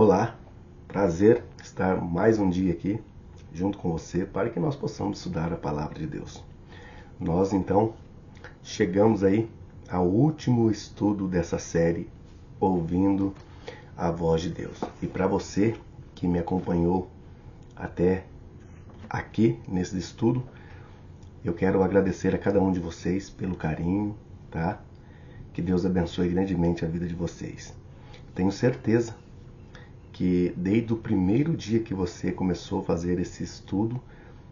Olá, prazer estar mais um dia aqui junto com você para que nós possamos estudar a palavra de Deus. Nós então chegamos aí ao último estudo dessa série, ouvindo a voz de Deus. E para você que me acompanhou até aqui nesse estudo, eu quero agradecer a cada um de vocês pelo carinho, tá? Que Deus abençoe grandemente a vida de vocês. Tenho certeza que desde o primeiro dia que você começou a fazer esse estudo,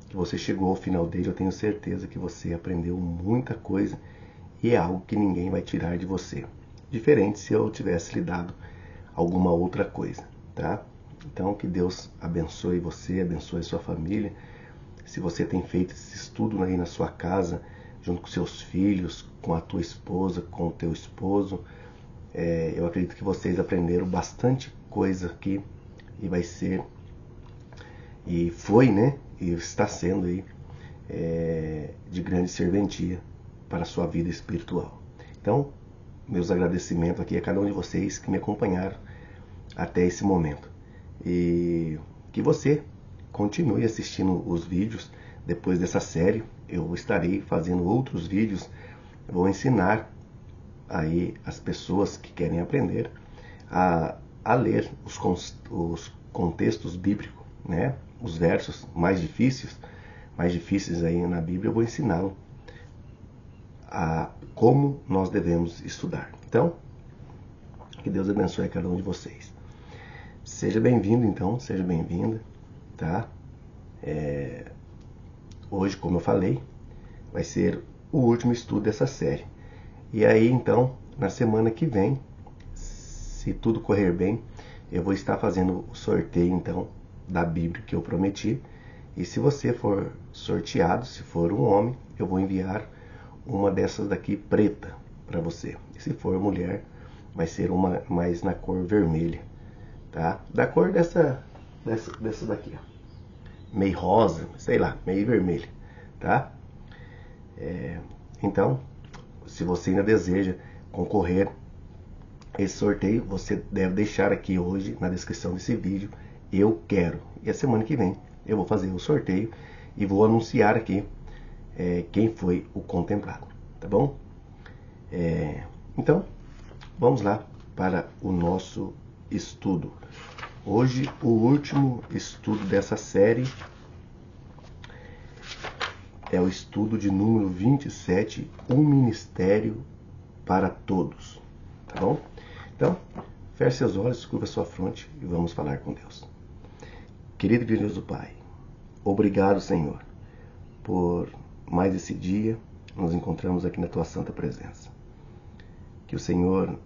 que você chegou ao final dele, eu tenho certeza que você aprendeu muita coisa e é algo que ninguém vai tirar de você. Diferente se eu tivesse lhe dado alguma outra coisa, tá? Então que Deus abençoe você, abençoe sua família. Se você tem feito esse estudo aí na sua casa, junto com seus filhos, com a tua esposa, com o teu esposo, eu acredito que vocês aprenderam bastante coisa aqui e vai ser, e foi, né? E está sendo aí de grande serventia para a sua vida espiritual. Então, meus agradecimentos aqui a cada um de vocês que me acompanharam até esse momento. E que você continue assistindo os vídeos. Depois dessa série, eu estarei fazendo outros vídeos. Vou ensinar aí as pessoas que querem aprender a ler os contextos bíblicos, né? Os versos mais difíceis aí na Bíblia, eu vou ensiná-lo a como nós devemos estudar. Então, que Deus abençoe a cada um de vocês. Seja bem-vindo, então, seja bem-vinda, tá? Hoje, como eu falei, vai ser o último estudo dessa série. E aí, então, na semana que vem, se tudo correr bem, eu vou estar fazendo o sorteio, então, da Bíblia que eu prometi. E se você for sorteado, se for um homem, eu vou enviar uma dessas daqui preta para você. E se for mulher, vai ser uma mais na cor vermelha, tá? Da cor dessa daqui, ó. Meio rosa, sei lá, meio vermelha, tá? Então, se você ainda deseja concorrer a esse sorteio, você deve deixar aqui hoje na descrição desse vídeo, eu quero. E a semana que vem eu vou fazer o sorteio e vou anunciar aqui quem foi o contemplado, tá bom? Então, vamos lá para o nosso estudo. Hoje, o último estudo dessa série é o estudo de número 27, Um Ministério para Todos. Tá bom? Então, feche seus olhos, curva sua fronte e vamos falar com Deus. Querido e glorioso Pai, obrigado, Senhor, por mais esse dia. Nos encontramos aqui na Tua Santa Presença. Que o Senhor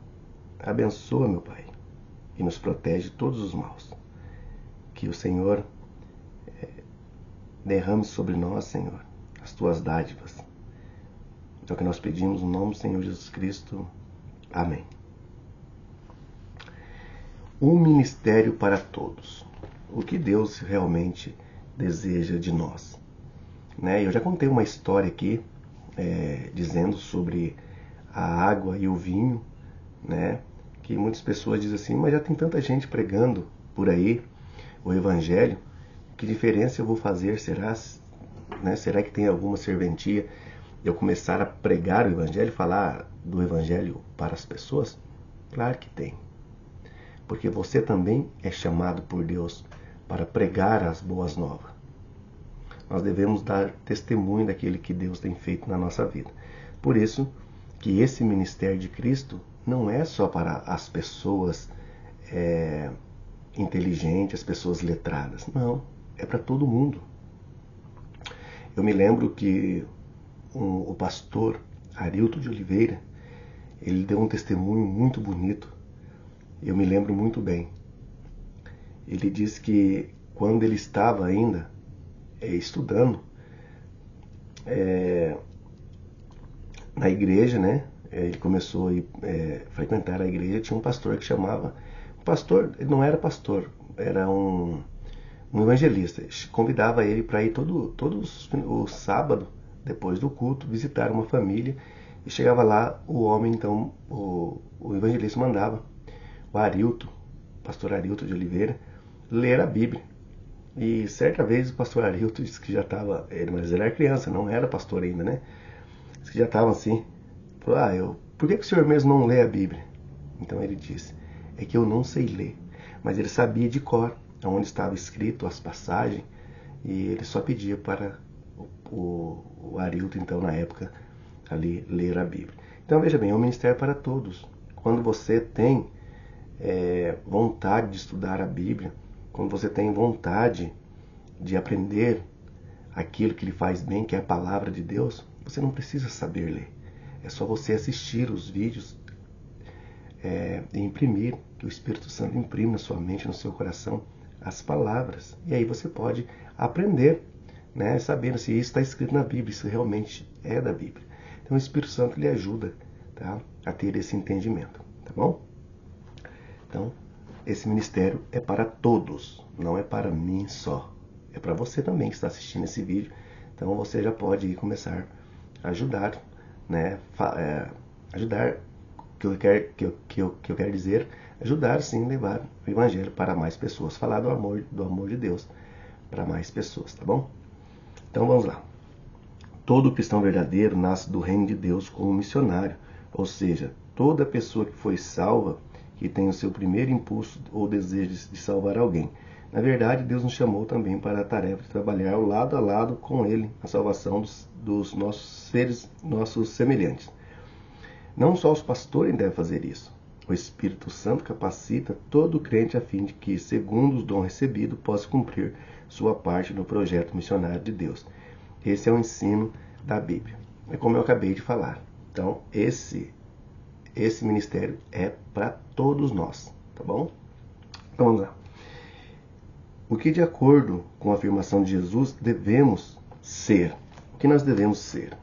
abençoe, meu Pai, e nos protege de todos os maus. Que o Senhor derrame sobre nós, Senhor, as Tuas dádivas. É o que nós pedimos no nome do Senhor Jesus Cristo. Amém. Um ministério para todos. O que Deus realmente deseja de nós, né? Eu já contei uma história aqui dizendo sobre a água e o vinho, né? Que muitas pessoas dizem assim, mas já tem tanta gente pregando por aí o Evangelho, que diferença eu vou fazer? Será, né? Será que tem alguma serventia eu começar a pregar o Evangelho, falar do Evangelho para as pessoas? Claro que tem. Porque você também é chamado por Deus para pregar as boas novas. Nós devemos dar testemunho daquilo que Deus tem feito na nossa vida. Por isso que esse ministério de Cristo não é só para as pessoas inteligentes, as pessoas letradas. Não, é para todo mundo. Eu me lembro que o pastor Arilton de Oliveira, ele deu um testemunho muito bonito. Eu me lembro muito bem. Ele disse que quando ele estava ainda estudando na igreja, né? Ele começou a frequentar a igreja. Tinha um pastor que chamava... O pastor, ele não era pastor, era um evangelista. Convidava ele para ir todos os sábados, depois do culto, visitar uma família. E chegava lá, o homem, então, o evangelista mandava o Arilton pastor Arilton de Oliveira, ler a Bíblia. E certa vez o pastor Arilton disse que já estava, mas ele era criança, não era pastor ainda, né? Disse que já estava assim, falou, por que o senhor mesmo não lê a Bíblia? Então ele disse, é que eu não sei ler, mas ele sabia de cor onde estava escrito as passagens, e ele só pedia para o Arilton, então na época, ali ler a Bíblia. Então veja bem, é um ministério para todos. Quando você tem vontade de estudar a Bíblia, quando você tem vontade de aprender aquilo que lhe faz bem, que é a palavra de Deus, você não precisa saber ler. É só você assistir os vídeos e imprimir, que o Espírito Santo imprime na sua mente, no seu coração, as palavras. E aí você pode aprender, né, sabendo se isso está escrito na Bíblia, isso realmente é da Bíblia. Então o Espírito Santo lhe ajuda, tá, a ter esse entendimento, tá bom? Então, esse ministério é para todos, não é para mim só. É para você também que está assistindo esse vídeo. Então você já pode começar a ajudar, né? Ajudar, que eu quero dizer, ajudar sim, levar o Evangelho para mais pessoas. Falar do amor de Deus para mais pessoas, tá bom? Então vamos lá. Todo cristão verdadeiro nasce do reino de Deus como missionário. Ou seja, toda pessoa que foi salva, que tem o seu primeiro impulso ou desejo de salvar alguém. Na verdade, Deus nos chamou também para a tarefa de trabalhar lado a lado com Ele, a salvação dos nossos semelhantes. Não só os pastores devem fazer isso. O Espírito Santo capacita todo crente a fim de que, segundo os dons recebidos, possa cumprir sua parte no projeto missionário de Deus. Esse é o ensino da Bíblia. É como eu acabei de falar. Então, esse ministério é para todos nós, tá bom? Então vamos lá. O que, de acordo com a afirmação de Jesus, devemos ser? O que nós devemos ser?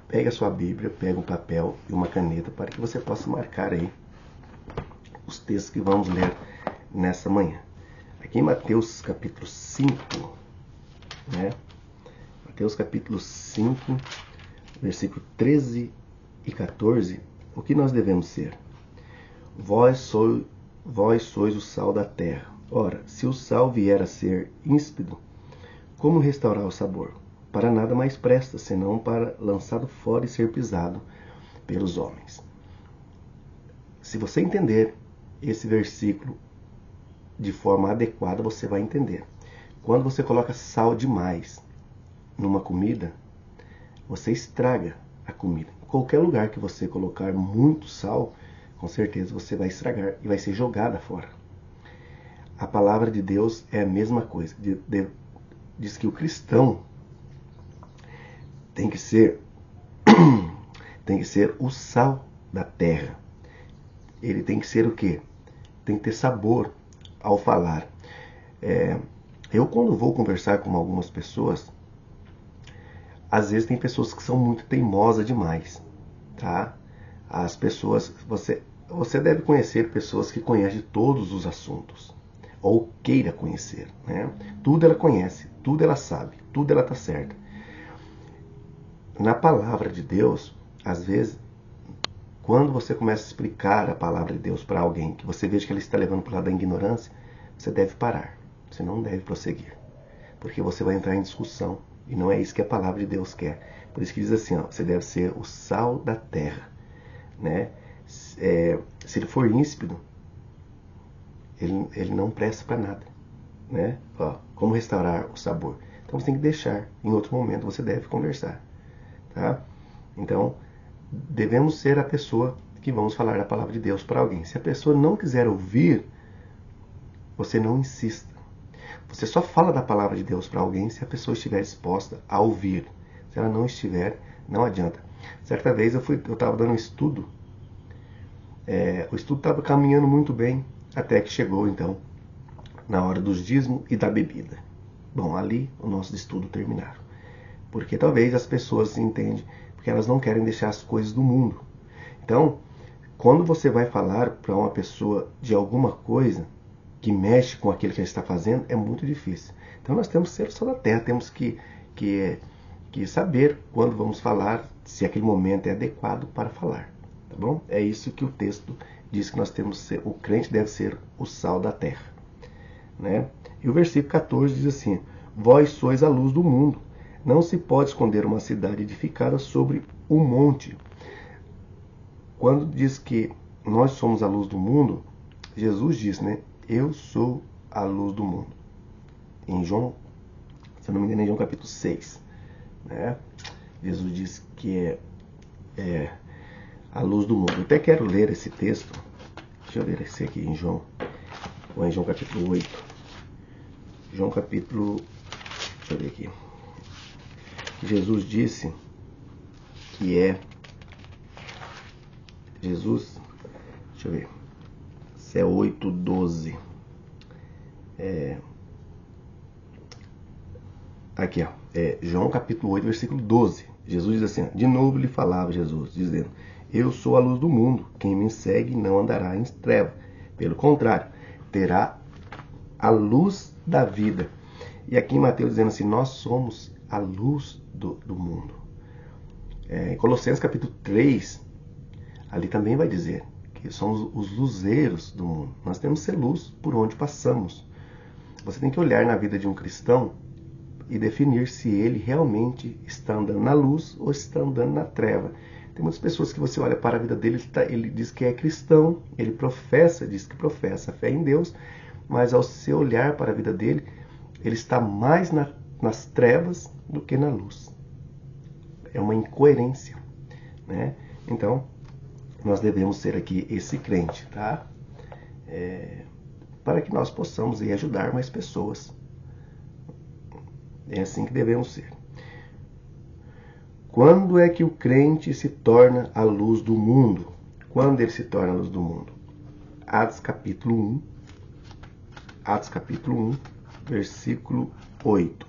Pega a sua Bíblia, pega um papel e uma caneta para que você possa marcar aí os textos que vamos ler nessa manhã. Aqui em Mateus capítulo 5, né? Mateus capítulo 5, versículo 13 e 14, o que nós devemos ser? Vós sois o sal da terra. Ora, se o sal vier a ser ímpido, como restaurar o sabor? Para nada mais presta, senão para lançado fora e ser pisado pelos homens. Se você entender esse versículo de forma adequada, você vai entender. Quando você coloca sal demais numa comida, você estraga a comida. Em qualquer lugar que você colocar muito sal, com certeza você vai estragar e vai ser jogada fora. A palavra de Deus é a mesma coisa. Diz que o cristão tem que ser o sal da terra. Ele tem que ser o quê? Tem que ter sabor ao falar. Eu, quando vou conversar com algumas pessoas, às vezes tem pessoas que são muito teimosas demais, tá? As pessoas, você deve conhecer pessoas que conhecem todos os assuntos, ou queira conhecer, né? Tudo ela conhece, tudo ela sabe, tudo ela está certa. Na palavra de Deus, às vezes, quando você começa a explicar a palavra de Deus para alguém, que você veja que ele está levando para o lado da ignorância, você deve parar, você não deve prosseguir, porque você vai entrar em discussão, e não é isso que a palavra de Deus quer. Por isso que diz assim, você deve ser o sal da terra, né? Se ele for ímpido, ele não presta para nada, né? Como restaurar o sabor? Então você tem que deixar, em outro momento você deve conversar, tá? Então, devemos ser a pessoa que vamos falar a palavra de Deus para alguém. Se a pessoa não quiser ouvir, você não insista. Você só fala da palavra de Deus para alguém se a pessoa estiver disposta a ouvir. Se ela não estiver, não adianta. Certa vez eu estava dando um estudo. O estudo estava caminhando muito bem, até que chegou, então, na hora dos dízimos e da bebida. Bom, ali o nosso estudo terminaram. Porque talvez as pessoas entendem, porque elas não querem deixar as coisas do mundo. Então, quando você vai falar para uma pessoa de alguma coisa que mexe com aquilo que ela está fazendo, é muito difícil. Então nós temos que ser o sal da terra, temos que saber quando vamos falar, se aquele momento é adequado para falar. Tá bom? É isso que o texto diz que nós temos que ser, o crente deve ser o sal da terra, né? E o versículo 14 diz assim: vós sois a luz do mundo. Não se pode esconder uma cidade edificada sobre um monte. Quando diz que nós somos a luz do mundo, Jesus diz, né? Eu sou a luz do mundo. Em João, se eu não me engano, em João capítulo 6, né? Jesus diz que é a luz do mundo. Eu até quero ler esse texto. Deixa eu ler esse aqui em João. Ou em João capítulo 8. João capítulo... Deixa eu ver aqui. Jesus disse que Jesus... Deixa eu ver. Se é 8:12. Aqui, ó. João capítulo 8, versículo 12. Jesus diz assim, de novo lhe falava Jesus, dizendo: eu sou a luz do mundo. Quem me segue não andará em treva. Pelo contrário, terá a luz da vida. E aqui em Mateus dizendo assim, nós somos a luz do mundo. Em Colossenses capítulo 3, ali também vai dizer que somos os luzeiros do mundo. Nós temos que ser luz por onde passamos. Você tem que olhar na vida de um cristão e definir se ele realmente está andando na luz ou está andando na treva. Tem muitas pessoas que você olha para a vida dele, ele diz que é cristão, ele diz que professa a fé em Deus, mas ao se olhar para a vida dele, ele está mais nas trevas do que na luz. É uma incoerência, né? Então, nós devemos ser aqui esse crente, tá? Para que nós possamos ajudar mais pessoas. É assim que devemos ser. Quando é que o crente se torna a luz do mundo? Quando ele se torna a luz do mundo? Atos capítulo 1. Atos capítulo 1, versículo 8.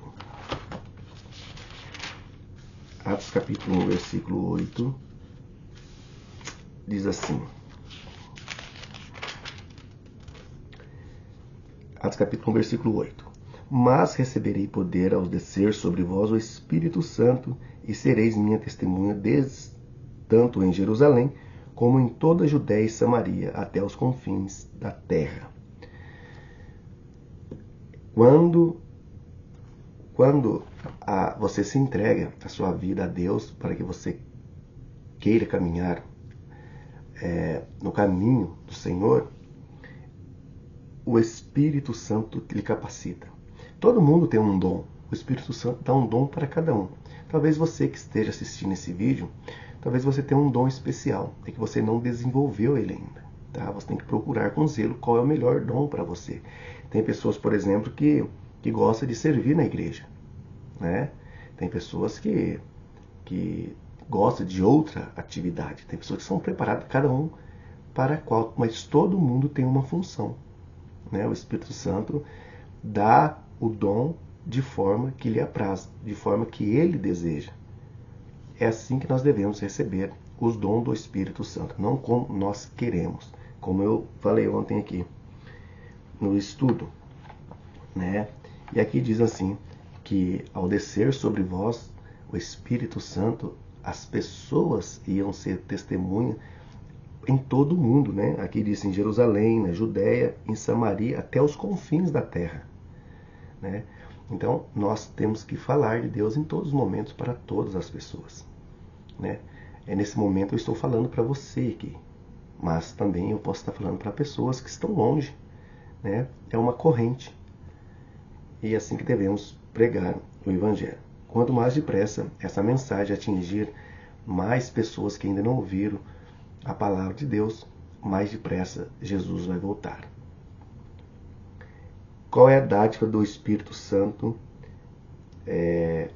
Atos capítulo 1, versículo 8. Diz assim. Atos capítulo 1, versículo 8. Mas receberei poder ao descer sobre vós o Espírito Santo, e sereis minha testemunha tanto em Jerusalém, como em toda a Judéia e Samaria, até os confins da terra. Quando você se entrega a sua vida a Deus, para que você queira caminhar no caminho do Senhor, o Espírito Santo lhe capacita. Todo mundo tem um dom. O Espírito Santo dá um dom para cada um. Talvez você que esteja assistindo esse vídeo, talvez você tenha um dom especial, é que você não desenvolveu ele ainda. Tá? Você tem que procurar com zelo qual é o melhor dom para você. Tem pessoas, por exemplo, que gostam de servir na igreja, né? Tem pessoas que gostam de outra atividade. Tem pessoas que são preparadas, cada um para qual, mas todo mundo tem uma função, né? O Espírito Santo dá o dom de forma que lhe apraz, de forma que ele deseja. É assim que nós devemos receber os dons do Espírito Santo, não como nós queremos, como eu falei ontem aqui no estudo, né? E aqui diz assim, que ao descer sobre vós o Espírito Santo, as pessoas iam ser testemunha em todo o mundo, né? Aqui diz em Jerusalém, na Judéia, em Samaria, até os confins da terra, né? Então, nós temos que falar de Deus em todos os momentos para todas as pessoas, né? Nesse momento eu estou falando para você aqui, mas também eu posso estar falando para pessoas que estão longe, né? É uma corrente. E é assim que devemos pregar o Evangelho. Quanto mais depressa essa mensagem atingir mais pessoas que ainda não ouviram a palavra de Deus, mais depressa Jesus vai voltar. Qual é a dádiva do Espírito Santo?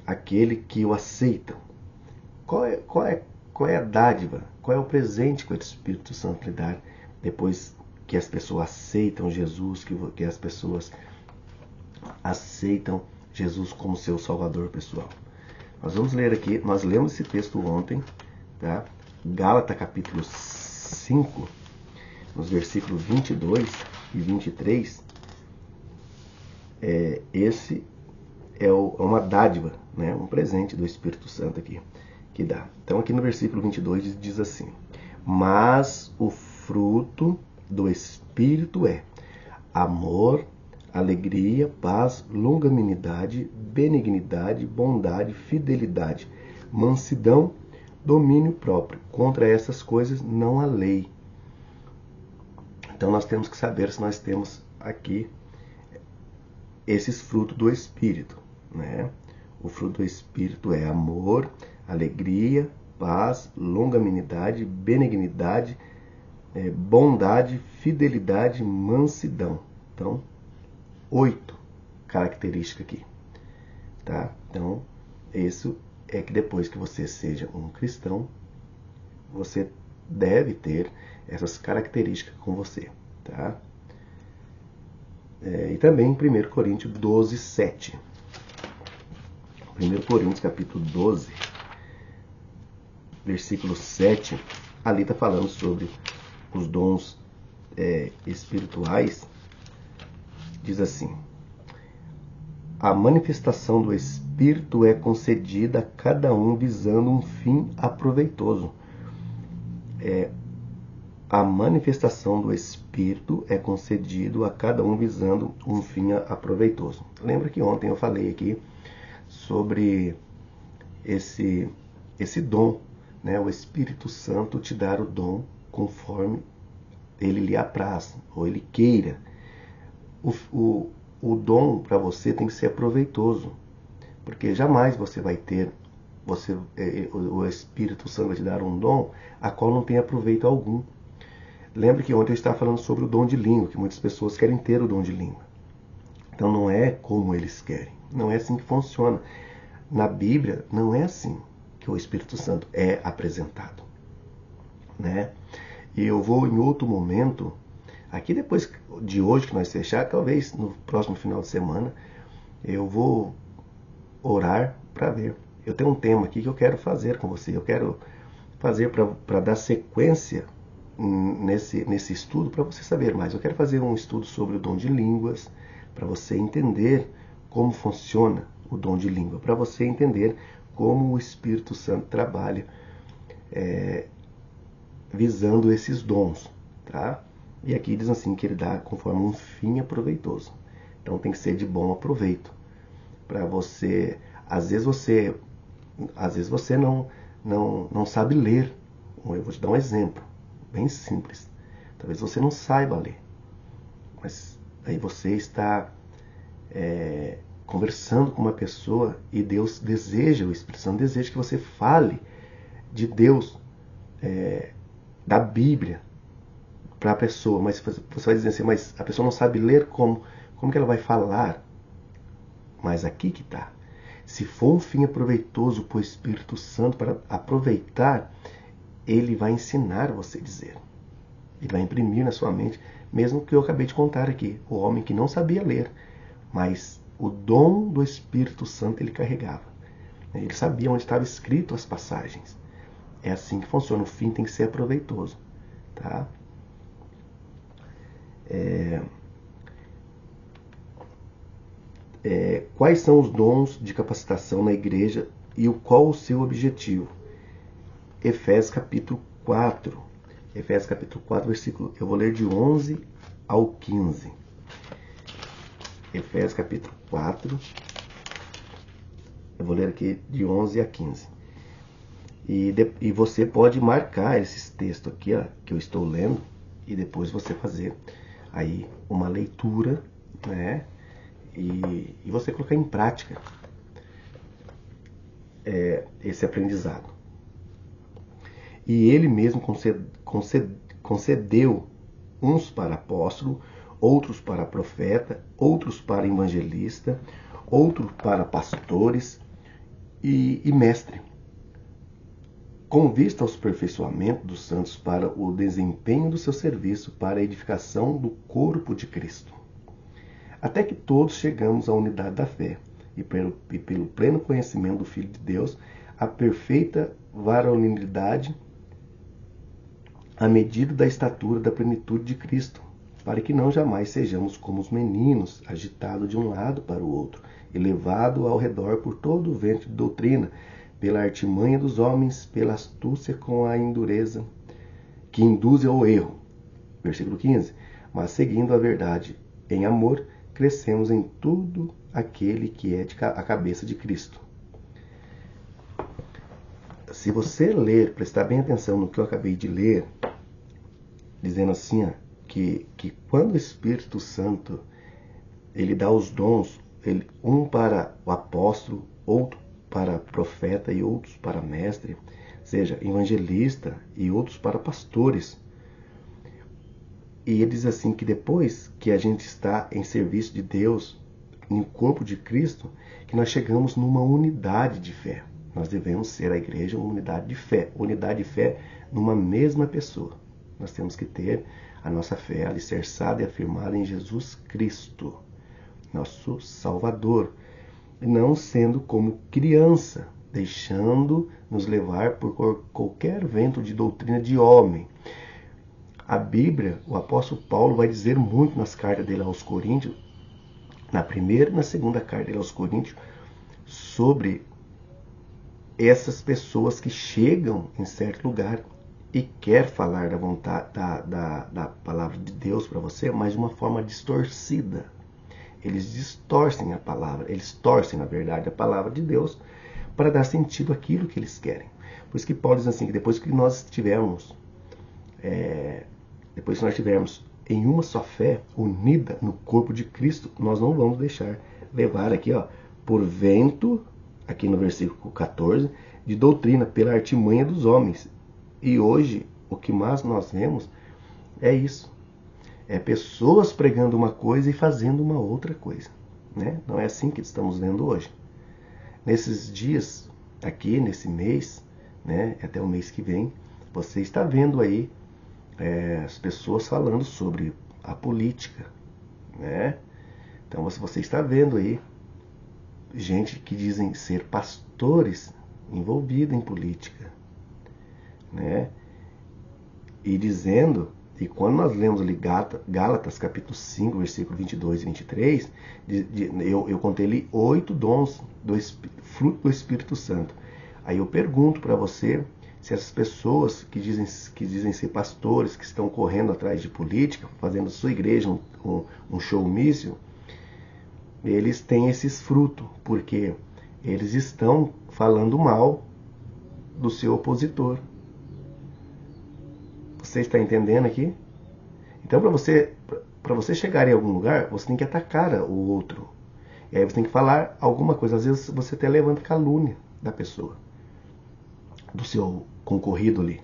Aquele que o aceita. Qual é a dádiva? Qual é o presente que o Espírito Santo lhe dá depois que as pessoas aceitam Jesus, que as pessoas aceitam Jesus como seu Salvador pessoal? Nós vamos ler aqui, nós lemos esse texto ontem, tá? Gálatas capítulo 5, nos versículos 22 e 23, esse é uma dádiva, né? Um presente do Espírito Santo aqui, que dá. Então aqui no versículo 22 diz assim: mas o fruto do Espírito é amor, alegria, paz, longanimidade, benignidade, bondade, fidelidade, mansidão, domínio próprio. Contra essas coisas não há lei. Então nós temos que saber se nós temos aqui esses frutos do Espírito, né? O fruto do Espírito é amor, alegria, paz, longanimidade, benignidade, bondade, fidelidade, mansidão. Então, 8 características aqui, tá? Então, isso é que depois que você seja um cristão, você deve ter essas características com você, tá? E também em 1 Coríntios 12, 7. 1 Coríntios capítulo 12, versículo 7, ali está falando sobre os dons espirituais. Diz assim: a manifestação do Espírito é concedida a cada um visando um fim aproveitoso. A manifestação do Espírito é concedido a cada um visando um fim aproveitoso. Lembra que ontem eu falei aqui sobre esse dom, né? O Espírito Santo te dar o dom conforme ele lhe apraz, ou ele queira. O dom para você tem que ser aproveitoso, porque jamais você vai ter, o Espírito Santo vai te dar um dom a qual não tem proveito algum. Lembra que ontem eu estava falando sobre o dom de língua, que muitas pessoas querem ter o dom de língua. Então não é como eles querem, não é assim que funciona. Na Bíblia não é assim que o Espírito Santo é apresentado, né? E eu vou em outro momento, aqui depois de hoje que nós fechar, talvez no próximo final de semana, eu vou orar para ver. Eu tenho um tema aqui que eu quero fazer com você. Eu quero fazer para dar sequência nesse estudo, para você saber mais. Eu quero fazer um estudo sobre o dom de línguas, para você entender como funciona o dom de língua, para você entender como o Espírito Santo trabalha visando esses dons, tá? E aqui diz assim que ele dá conforme um fim aproveitoso. Então tem que ser de bom aproveito. Para você, às vezes você não sabe ler. Eu vou te dar um exemplo bem simples. Talvez você não saiba ler, mas aí você está conversando com uma pessoa e Deus deseja, o Espírito Santo deseja que você fale de Deus, da Bíblia, para a pessoa, mas você vai dizer assim, mas a pessoa não sabe ler, como que ela vai falar? Mas aqui que está. Se for um fim aproveitoso para o Espírito Santo, para aproveitar, ele vai ensinar você a dizer. Ele vai imprimir na sua mente, mesmo que eu acabei de contar aqui, o homem que não sabia ler, mas o dom do Espírito Santo ele carregava. Ele sabia onde estava escrito as passagens. É assim que funciona. O fim tem que ser aproveitoso, tá? Quais são os dons de capacitação na igreja e qual o seu objetivo? Efésios capítulo 4. Efésios capítulo 4, versículo. Eu vou ler de 11 ao 15. Efésios capítulo 4. Eu vou ler aqui de 11 a 15. E você pode marcar esses textos aqui, ó, que eu estou lendo, e depois você fazer aí uma leitura, né? E você colocar em prática esse aprendizado. E ele mesmo concedeu uns para apóstolo, outros para profeta, outros para evangelista, outros para pastores e mestre, com vista ao aperfeiçoamento dos santos para o desempenho do seu serviço para a edificação do corpo de Cristo, até que todos chegamos à unidade da fé e pelo pleno conhecimento do Filho de Deus, à perfeita varonilidade, à medida da estatura da plenitude de Cristo, para que não jamais sejamos como os meninos, agitados de um lado para o outro, e levados ao redor por todo o vento de doutrina, pela artimanha dos homens, pela astúcia com a endureza, que induz ao erro, Versículo 15. Mas seguindo a verdade em amor, crescemos em tudo aquele que é a cabeça de Cristo. Se você ler, prestar bem atenção no que eu acabei de ler, dizendo assim, ó, que quando o Espírito Santo ele dá os dons, um para o apóstolo, outro para profeta e outros para mestre, seja evangelista e outros para pastores. E ele diz assim que depois que a gente está em serviço de Deus, no corpo de Cristo, que nós chegamos numa unidade de fé. Nós devemos ser a igreja uma unidade de fé numa mesma pessoa. Nós temos que ter a nossa fé alicerçada e afirmada em Jesus Cristo, nosso Salvador, não sendo como criança, deixando nos levar por qualquer vento de doutrina de homem. A Bíblia, o apóstolo Paulo vai dizer muito nas cartas dele aos Coríntios, na primeira e na segunda carta dele aos Coríntios, sobre essas pessoas que chegam em certo lugar e quer falar da vontade da palavra de Deus para você, mas de uma forma distorcida. Eles distorcem a palavra, eles torcem, na verdade, a palavra de Deus para dar sentido àquilo que eles querem. Por isso que Paulo diz assim, que depois que nós estivermos em uma só fé, unida no corpo de Cristo, nós não vamos deixar levar aqui, ó, por vento, aqui no versículo 14, de doutrina, pela artimanha dos homens. E hoje, o que mais nós vemos é isso. É pessoas pregando uma coisa e fazendo uma outra coisa, né? Não é assim que estamos vendo hoje. Nesses dias, aqui, nesse mês, né, até o mês que vem, você está vendo aí as pessoas falando sobre a política, né? Então você está vendo aí gente que dizem ser pastores envolvidos em política, né? E dizendo, e quando nós lemos ali Gálatas capítulo 5, versículo 22 e 23, eu contei ali 8 dons fruto do Espírito Santo. Aí eu pergunto para você se essas pessoas que dizem ser pastores, que estão correndo atrás de política, fazendo sua igreja um showmício, eles têm esses frutos, porque eles estão falando mal do seu opositor. Você está entendendo aqui? Então, para você chegar em algum lugar, você tem que atacar o outro. E aí você tem que falar alguma coisa. Às vezes você até levanta calúnia da pessoa, do seu concorrido ali.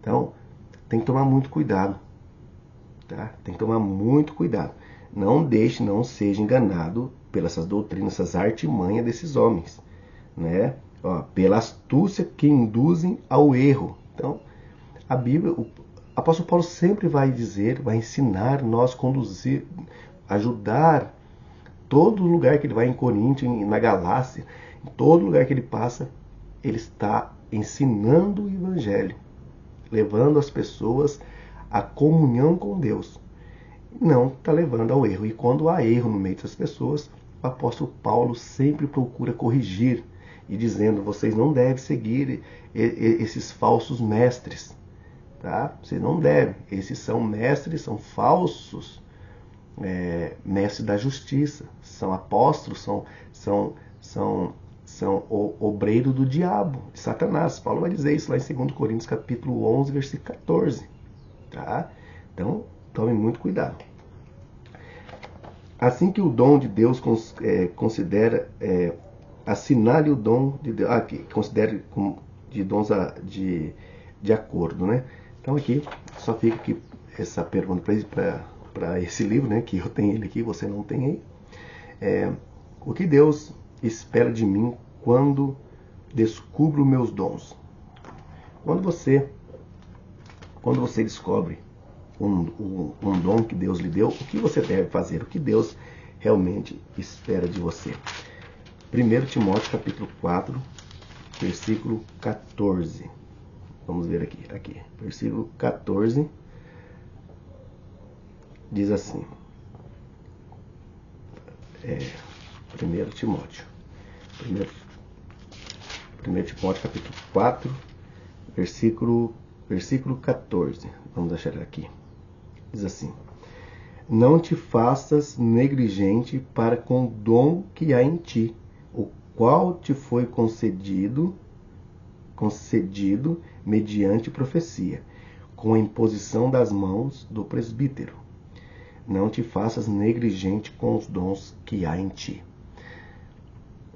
Então, tem que tomar muito cuidado. Tá? Tem que tomar muito cuidado. Não seja enganado pelas essas doutrinas, essas artimanhas desses homens, né? Ó, pela astúcia que induzem ao erro. Então, a Bíblia, o apóstolo Paulo sempre vai dizer, vai ensinar nós, conduzir, ajudar todo lugar que ele vai, em Coríntios, na Galácia, em todo lugar que ele passa, ele está ensinando o Evangelho, levando as pessoas à comunhão com Deus. Não está levando ao erro. E quando há erro no meio das pessoas, o apóstolo Paulo sempre procura corrigir e dizendo, vocês não devem seguir esses falsos mestres. Tá? Vocês não devem. Esses são mestres, são falsos mestres da justiça. São apóstolos, são obreiro do diabo, de Satanás. Paulo vai dizer isso lá em 2 Coríntios capítulo 11, versículo 14. Tá? Então, tome muito cuidado. Assim que o dom de Deus considera, assinale o dom de Deus, considere de dons de acordo, né? Então aqui, só fica aqui essa pergunta para esse livro, né? Que eu tenho ele aqui, você não tem aí. O que Deus espera de mim quando descubro meus dons? Quando você descobre um dom que Deus lhe deu, o que você deve fazer? O que Deus realmente espera de você? 1 Timóteo capítulo 4, versículo 14. Vamos ver aqui. Versículo 14 diz assim. 1 Timóteo. 1 Timóteo capítulo 4, versículo 14. Vamos achar aqui. diz assim: não te faças negligente para com o dom que há em ti, o qual te foi concedido mediante profecia, com a imposição das mãos do presbítero. Não te faças negligente com os dons que há em ti.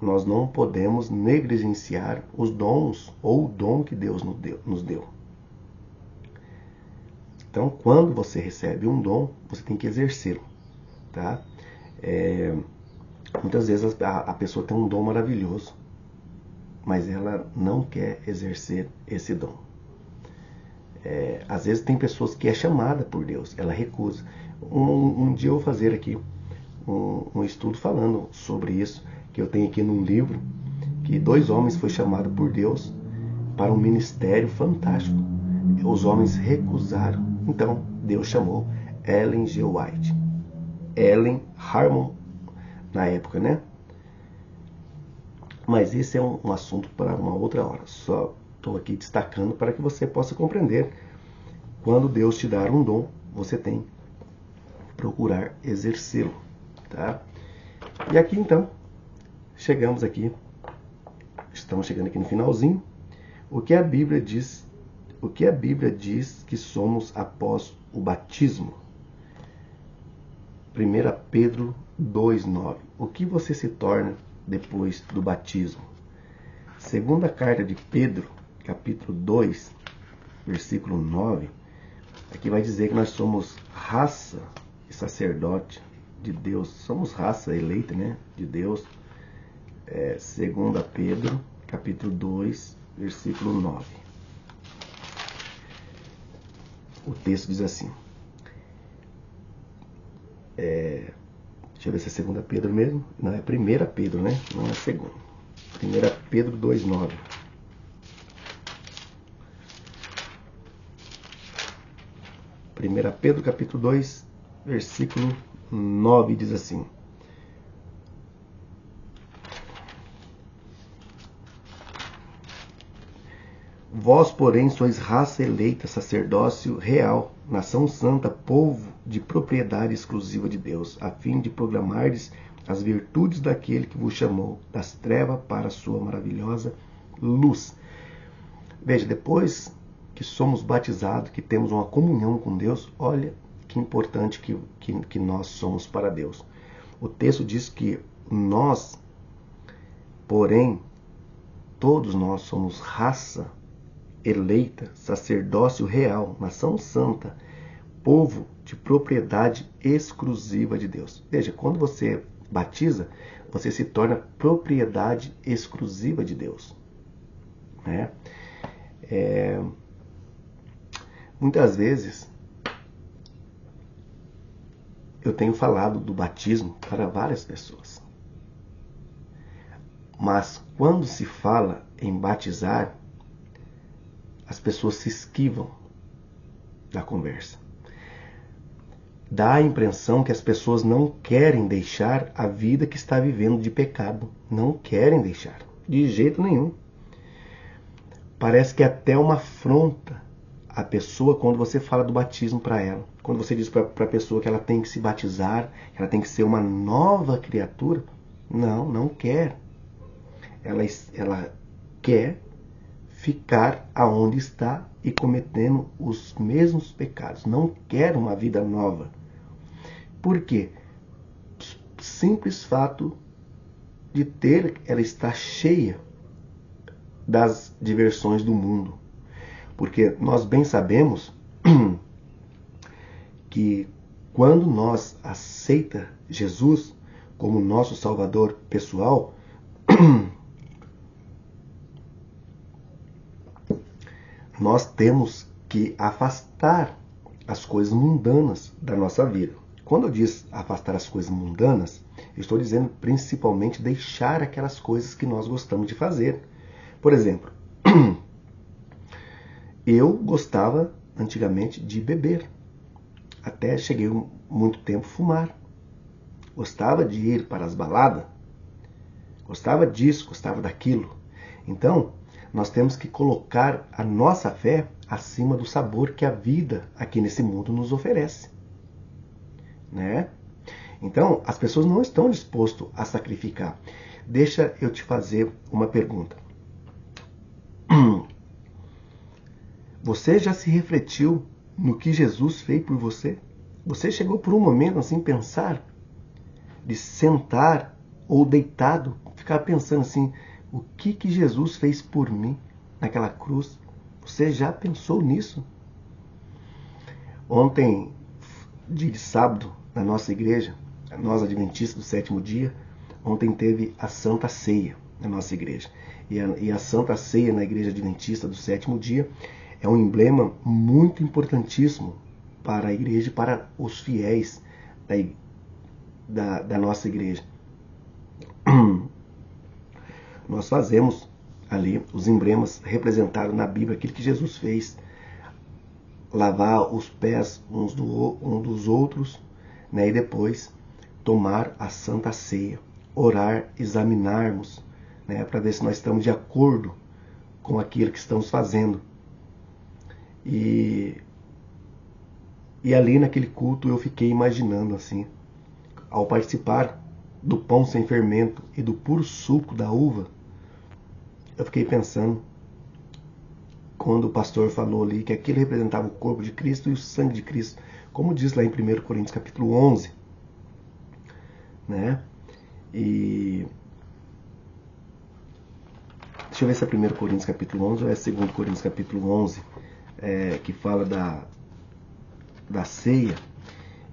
Nós não podemos negligenciar os dons ou o dom que Deus nos deu. Então, quando você recebe um dom, você tem que exercê-lo. Tá? Muitas vezes a pessoa tem um dom maravilhoso, mas ela não quer exercer esse dom. Às vezes tem pessoas que é chamada por Deus, ela recusa. Um dia eu vou fazer aqui um estudo falando sobre isso, que eu tenho aqui num livro, que 2 homens foram chamados por Deus para um ministério fantástico. Os homens recusaram. Então, Deus chamou Ellen G. White. Ellen Harmon, na época, né? Mas esse é um assunto para uma outra hora. Só estou aqui destacando para que você possa compreender. Quando Deus te dar um dom, você tem que procurar exercê-lo. Tá? E aqui, então, estamos chegando aqui no finalzinho. O que a Bíblia diz que somos após o batismo? 1 Pedro 2,9. O que você se torna depois do batismo? Segunda carta de Pedro, capítulo 2, versículo 9. Aqui vai dizer que nós somos raça e sacerdote de Deus. Somos raça eleita, né, de Deus. Segunda Pedro, capítulo 2, versículo 9. O texto diz assim. Deixa eu ver se é segunda Pedro mesmo. Não, é 1 Pedro, né? Não é segundo. 1 Pedro 2,9. Pedro capítulo 2, versículo 9 diz assim: vós, porém, sois raça eleita, sacerdócio real, nação santa, povo de propriedade exclusiva de Deus, a fim de proclamardes as virtudes daquele que vos chamou das trevas para a sua maravilhosa luz. Veja, depois que somos batizados, que temos uma comunhão com Deus, olha que importante que nós somos para Deus. O texto diz que nós, porém, todos nós somos raça eleita, sacerdócio real, nação santa, povo de propriedade exclusiva de Deus. Veja, quando você batiza, você se torna propriedade exclusiva de Deus. Né? Muitas vezes eu tenho falado do batismo para várias pessoas. Mas quando se fala em batizar, as pessoas se esquivam da conversa. Dá a impressão que as pessoas não querem deixar a vida que está vivendo de pecado. Não querem deixar, de jeito nenhum. Parece que é até uma afronta a pessoa quando você fala do batismo para ela. Quando você diz para a pessoa que ela tem que se batizar, que ela tem que ser uma nova criatura. Não quer. Ela quer ficar aonde está e cometendo os mesmos pecados. Não quer uma vida nova. Por quê? Simples fato de ela está cheia das diversões do mundo. Porque nós bem sabemos que quando nós aceita Jesus como nosso Salvador pessoal, nós temos que afastar as coisas mundanas da nossa vida. Quando eu diz afastar as coisas mundanas, eu estou dizendo principalmente deixar aquelas coisas que nós gostamos de fazer. Por exemplo, eu gostava antigamente de beber. Até cheguei muito tempo a fumar. Gostava de ir para as baladas. Gostava disso, gostava daquilo. Então, nós temos que colocar a nossa fé acima do sabor que a vida aqui nesse mundo nos oferece. né? Então, as pessoas não estão dispostas a sacrificar. Deixa eu te fazer uma pergunta. Você já se refletiu no que Jesus fez por você? Você chegou por um momento assim pensar, de sentar ou deitado, ficar pensando assim, o que Jesus fez por mim naquela cruz? Você já pensou nisso? Ontem, dia de sábado, na nossa igreja, nós adventistas do sétimo dia, ontem teve a Santa Ceia na nossa igreja. E a Santa Ceia na igreja adventista do sétimo dia é um emblema muito importantíssimo para a igreja e para os fiéis da nossa igreja. Nós fazemos ali os emblemas representados na Bíblia, aquilo que Jesus fez, lavar os pés uns dos outros, né, e depois tomar a Santa Ceia, orar, examinarmos, né, para ver se nós estamos de acordo com aquilo que estamos fazendo. E ali naquele culto eu fiquei imaginando assim, ao participar do pão sem fermento e do puro suco da uva, eu fiquei pensando, quando o pastor falou ali que aquilo representava o corpo de Cristo e o sangue de Cristo, como diz lá em 1 Coríntios capítulo 11, né? E deixa eu ver se é 1 Coríntios capítulo 11 ou é 2 Coríntios capítulo 11, que fala da ceia.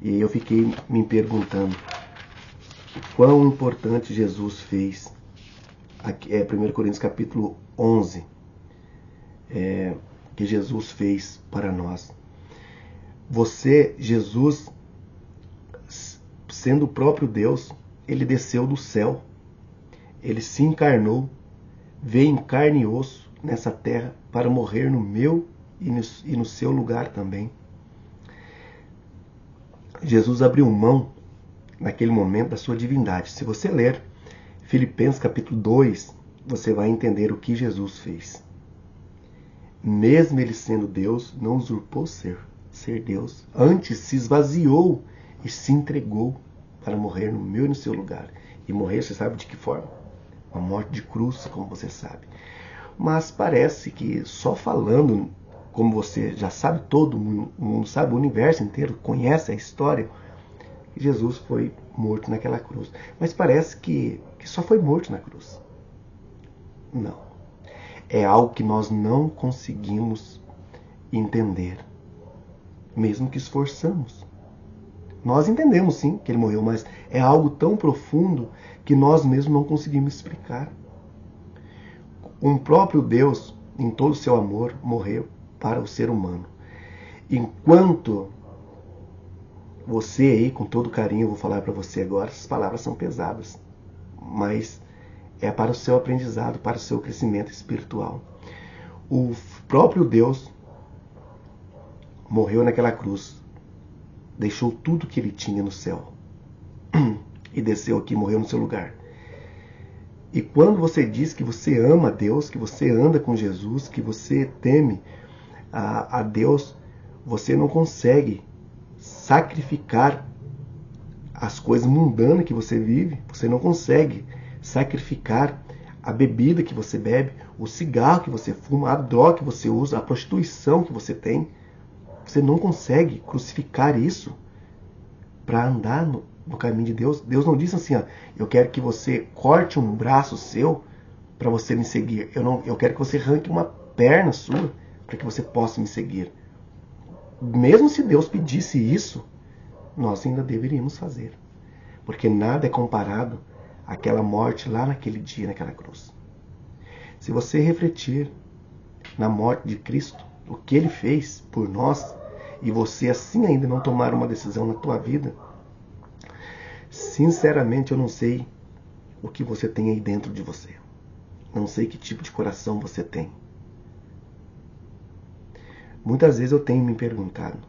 E eu fiquei me perguntando quão importante Jesus fez. Aqui é 1 Coríntios capítulo 11, que Jesus fez para nós. Jesus, sendo o próprio Deus, ele desceu do céu, ele se encarnou, veio em carne e osso nessa terra para morrer no meu e no seu lugar também. Jesus abriu mão naquele momento da sua divindade. Se você ler Filipenses capítulo 2, você vai entender o que Jesus fez. Mesmo ele sendo Deus, não usurpou ser Deus. Antes se esvaziou e se entregou para morrer no meu e no seu lugar. E morrer, você sabe de que forma? Uma morte de cruz, como você sabe. Mas parece que só falando, como você já sabe, todo mundo sabe, o universo inteiro conhece a história, Jesus foi morto naquela cruz. Mas parece que só foi morto na cruz. Não. É algo que nós não conseguimos entender, mesmo que esforçamos. Nós entendemos sim que ele morreu, mas é algo tão profundo que nós mesmos não conseguimos explicar. Um próprio Deus, em todo o seu amor, morreu para o ser humano. Enquanto você aí, com todo carinho, eu vou falar para você agora, essas palavras são pesadas, mas é para o seu aprendizado, para o seu crescimento espiritual. O próprio Deus morreu naquela cruz, deixou tudo que ele tinha no céu e desceu aqui, morreu no seu lugar. E quando você diz que você ama a Deus, que você anda com Jesus, que você teme a Deus, você não consegue sacrificar as coisas mundanas que você vive, você não consegue sacrificar a bebida que você bebe, o cigarro que você fuma, a droga que você usa, a prostituição que você tem. Você não consegue crucificar isso para andar no caminho de Deus. Deus não disse assim, ó, eu quero que você corte um braço seu para você me seguir. Eu quero que você arranque uma perna sua para que você possa me seguir. Mesmo se Deus pedisse isso, nós ainda deveríamos fazer. Porque nada é comparado àquela morte lá naquele dia, naquela cruz. Se você refletir na morte de Cristo, o que Ele fez por nós, e você assim ainda não tomar uma decisão na tua vida, sinceramente eu não sei o que você tem aí dentro de você. Não sei que tipo de coração você tem. Muitas vezes eu tenho me perguntado,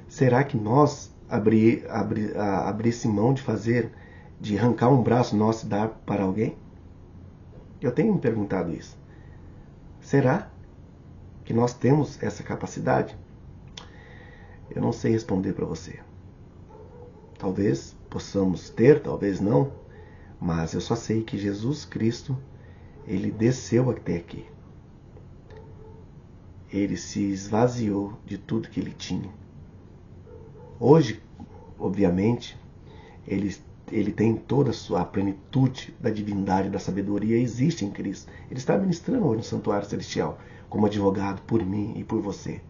será que nós abrisse mão de arrancar um braço nosso e dar para alguém? Eu tenho me perguntado isso. Será que nós temos essa capacidade? Eu não sei responder para você. Talvez possamos ter, talvez não, mas eu só sei que Jesus Cristo, ele desceu até aqui. Ele se esvaziou de tudo que ele tinha. Hoje, obviamente, ele tem toda a sua plenitude da divindade, da sabedoria, existe em Cristo. Ele está ministrando hoje no santuário celestial, como advogado por mim e por você.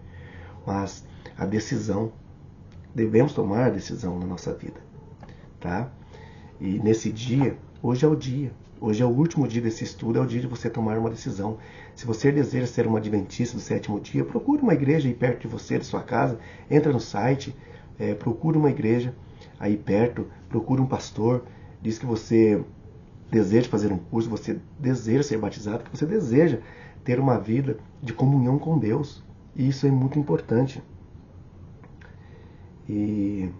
Mas a decisão, devemos tomar a decisão na nossa vida, tá? E nesse dia, hoje é o dia. Hoje é o último dia desse estudo, é o dia de você tomar uma decisão. Se você deseja ser um adventista do sétimo dia, procure uma igreja aí perto de você, de sua casa. Entra no site, procure uma igreja aí perto, procure um pastor. Diz que você deseja fazer um curso, você deseja ser batizado, que você deseja ter uma vida de comunhão com Deus. E isso é muito importante. E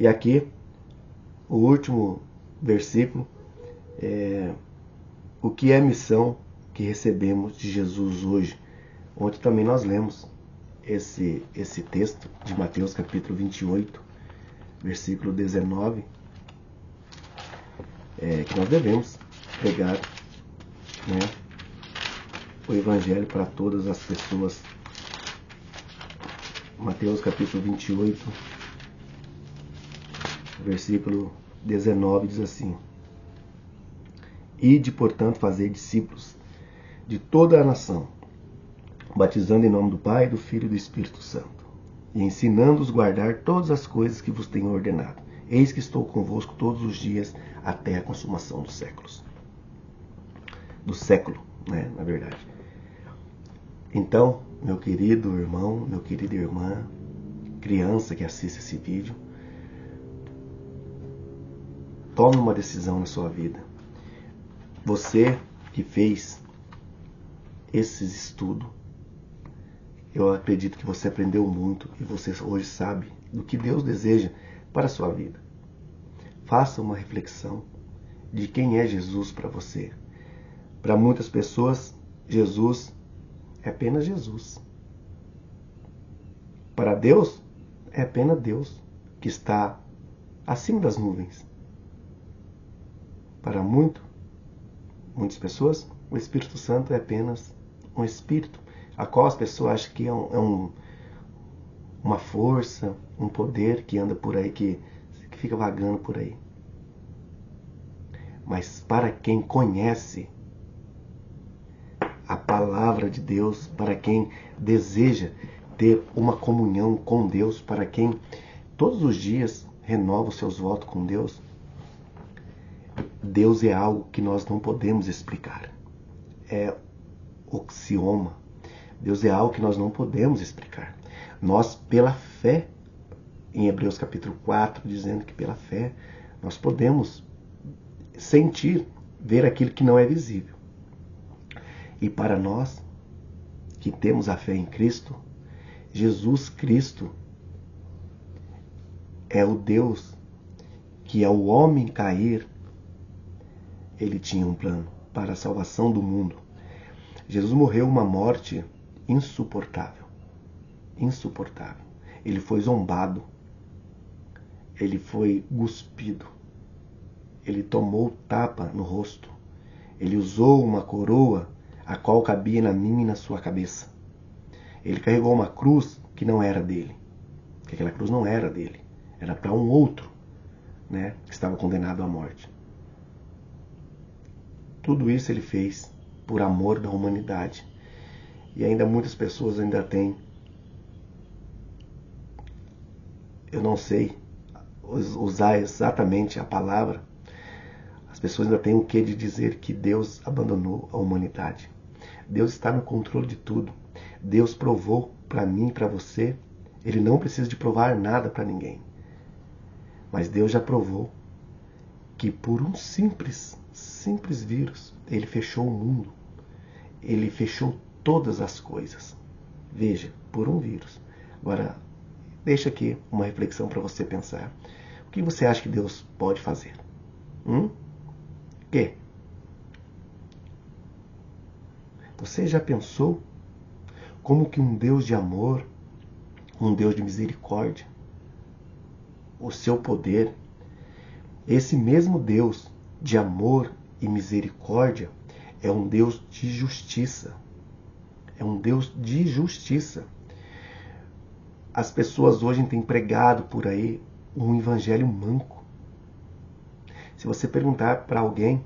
aqui, o último versículo, o que é a missão que recebemos de Jesus hoje? Ontem também nós lemos esse texto de Mateus capítulo 28, versículo 19, que nós devemos pregar, né, o Evangelho para todas as pessoas. Mateus capítulo 28, versículo 19 diz assim: Ide, portanto, fazer discípulos de toda a nação, batizando em nome do Pai, do Filho e do Espírito Santo, e ensinando-os a guardar todas as coisas que vos tenho ordenado. Eis que estou convosco todos os dias até a consumação dos séculos. Do século, né, na verdade. Então, meu querido irmão, meu querida irmã, criança que assiste esse vídeo, tome uma decisão na sua vida. Você que fez esses estudos, eu acredito que você aprendeu muito e você hoje sabe do que Deus deseja para a sua vida. Faça uma reflexão de quem é Jesus para você. Para muitas pessoas, Jesus é apenas Jesus. Para Deus, é apenas Deus que está acima das nuvens. Para muitas pessoas, o Espírito Santo é apenas um Espírito, a qual as pessoas acham que é uma força, um poder que anda por aí, que fica vagando por aí. Mas para quem conhece a palavra de Deus, para quem deseja ter uma comunhão com Deus, para quem todos os dias renova os seus votos com Deus, Deus é algo que nós não podemos explicar. É oxioma. Deus é algo que nós não podemos explicar. Nós, pela fé, em Hebreus capítulo 4, dizendo que pela fé nós podemos sentir, ver aquilo que não é visível. E para nós, que temos a fé em Cristo, Jesus Cristo é o Deus que ao homem cair, ele tinha um plano para a salvação do mundo. Jesus morreu uma morte insuportável. Insuportável. Ele foi zombado. Ele foi cuspido. Ele tomou tapa no rosto. Ele usou uma coroa a qual cabia na minha e na sua cabeça. Ele carregou uma cruz que não era dele. Porque aquela cruz não era dele. Era para um outro, né, que estava condenado à morte. Tudo isso ele fez por amor da humanidade. E ainda muitas pessoas ainda têm, eu não sei usar exatamente a palavra, as pessoas ainda têm o que de dizer que Deus abandonou a humanidade. Deus está no controle de tudo. Deus provou para mim e para você. Ele não precisa de provar nada para ninguém. Mas Deus já provou que por um simples vírus, ele fechou o mundo. Ele fechou todas as coisas. Veja, por um vírus. Agora, deixa aqui uma reflexão para você pensar. O que você acha que Deus pode fazer? Que? Você já pensou como que um Deus de amor, um Deus de misericórdia. O seu poder, esse mesmo Deus de amor e misericórdia, é um Deus de justiça. É um Deus de justiça. As pessoas hoje têm pregado por aí um evangelho manco. Se você perguntar para alguém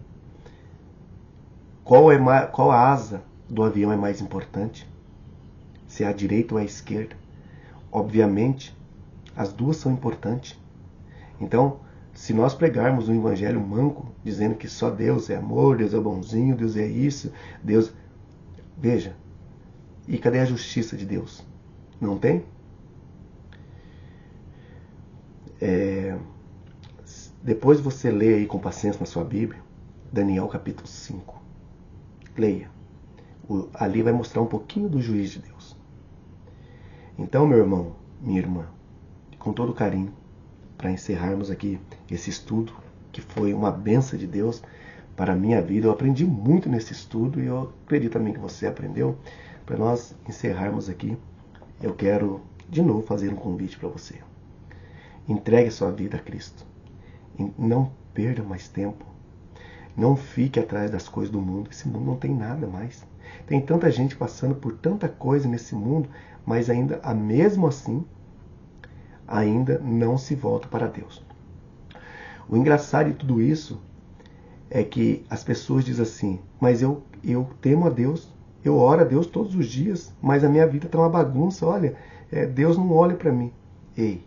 qual a asa do avião é mais importante, se é a direita ou a esquerda, obviamente as duas são importantes. Então, se nós pregarmos um evangelho manco, dizendo que só Deus é amor, Deus é bonzinho, Deus é isso, Deus... Veja, e cadê a justiça de Deus? Não tem? Depois você lê aí com paciência na sua Bíblia, Daniel capítulo 5. Leia. Ali vai mostrar um pouquinho do juízo de Deus. Então, meu irmão, minha irmã, com todo carinho, para encerrarmos aqui esse estudo, que foi uma bênção de Deus para a minha vida. Eu aprendi muito nesse estudo e eu acredito também que você aprendeu. Para nós encerrarmos aqui, eu quero de novo fazer um convite para você. Entregue sua vida a Cristo. Não perda mais tempo. Não fique atrás das coisas do mundo. Esse mundo não tem nada mais. Tem tanta gente passando por tanta coisa nesse mundo, mas ainda, mesmo assim, ainda não se volta para Deus. O engraçado de tudo isso é que as pessoas dizem assim, mas eu temo a Deus, eu oro a Deus todos os dias, mas a minha vida está uma bagunça, olha, Deus não olha para mim. Ei,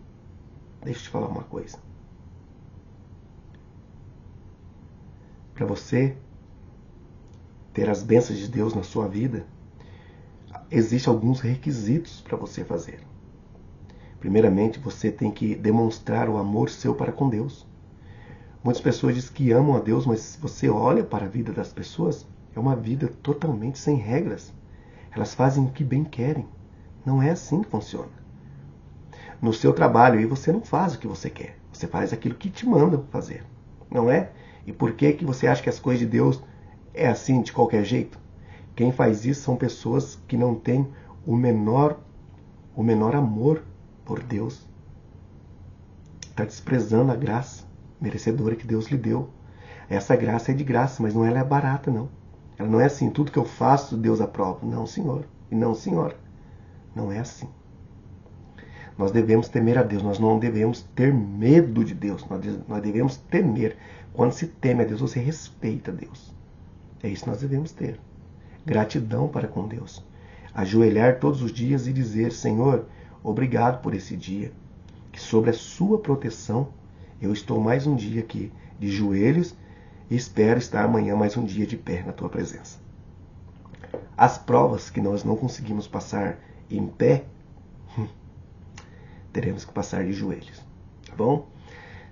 deixa eu te falar uma coisa. Para você ter as bênçãos de Deus na sua vida, existem alguns requisitos para você fazer. Primeiramente, você tem que demonstrar o amor seu para com Deus. Muitas pessoas dizem que amam a Deus, mas se você olha para a vida das pessoas, é uma vida totalmente sem regras. Elas fazem o que bem querem. Não é assim que funciona. No seu trabalho aí você não faz o que você quer. Você faz aquilo que te mandam fazer. Não é? E por que você acha que as coisas de Deus é assim de qualquer jeito? Quem faz isso são pessoas que não têm o menor amor por Deus. Está desprezando a graça merecedora que Deus lhe deu. Essa graça é de graça, mas não ela é barata, não. Ela não é assim, tudo que eu faço Deus aprova. Não, senhor. E não, senhora. Não é assim. Nós devemos temer a Deus, nós não devemos ter medo de Deus, nós devemos temer. Quando se teme a Deus, você respeita a Deus. É isso que nós devemos ter. Gratidão para com Deus. Ajoelhar todos os dias e dizer, Senhor, obrigado por esse dia, que sobre a sua proteção eu estou mais um dia aqui de joelhos e espero estar amanhã mais um dia de pé na tua presença. As provas que nós não conseguimos passar em pé, teremos que passar de joelhos, tá bom?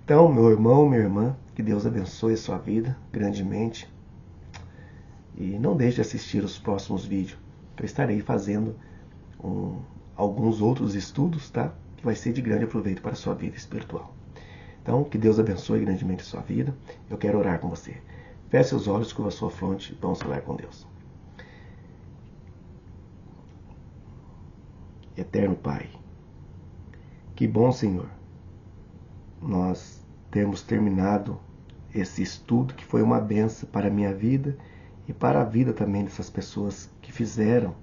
Então, meu irmão, minha irmã, que Deus abençoe a sua vida grandemente. E não deixe de assistir os próximos vídeos, que eu estarei fazendo alguns outros estudos, tá? Que vai ser de grande aproveito para a sua vida espiritual. Então, que Deus abençoe grandemente a sua vida. Eu quero orar com você. Feche seus olhos, curva a sua fronte e vamos falar com Deus. Eterno Pai, que bom, Senhor, nós temos terminado esse estudo que foi uma bênção para a minha vida e para a vida também dessas pessoas que fizeram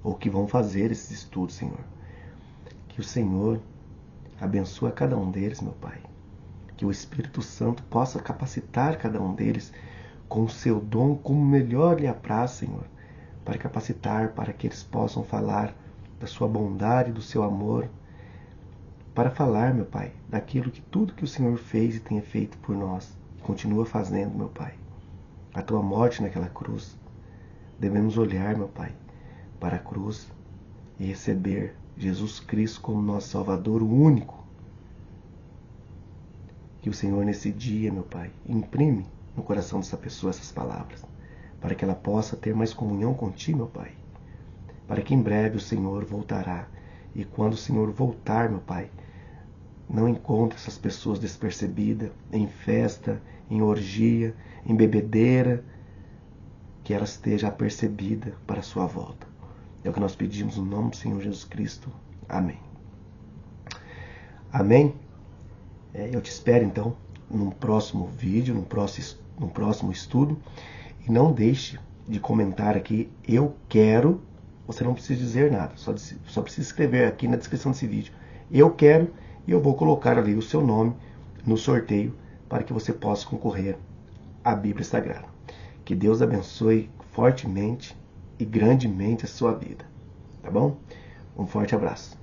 ou que vão fazer esses estudos, Senhor. Que o Senhor abençoe a cada um deles, meu Pai. Que o Espírito Santo possa capacitar cada um deles com o seu dom, como melhor lhe apraz, Senhor, para capacitar, para que eles possam falar da sua bondade, do seu amor, para falar, meu Pai, daquilo que tudo que o Senhor fez e tem feito por nós, e continua fazendo, meu Pai. A tua morte naquela cruz. Devemos olhar, meu Pai, para a cruz e receber Jesus Cristo como nosso Salvador, o único. Que o Senhor nesse dia, meu Pai, imprime no coração dessa pessoa essas palavras, para que ela possa ter mais comunhão contigo, meu Pai. Para que em breve o Senhor voltará. E quando o Senhor voltar, meu Pai, não encontre essas pessoas despercebidas em festa, em orgia, em bebedeira, que ela esteja apercebida para a sua volta. É o que nós pedimos no nome do Senhor Jesus Cristo. Amém. Amém? Eu te espero então num próximo vídeo, num próximo estudo. E não deixe de comentar aqui, eu quero. Você não precisa dizer nada, só precisa escrever aqui na descrição desse vídeo, eu quero, e eu vou colocar ali o seu nome no sorteio para que você possa concorrer à Bíblia Sagrada. Que Deus abençoe fortemente e grandemente a sua vida. Tá bom? Um forte abraço.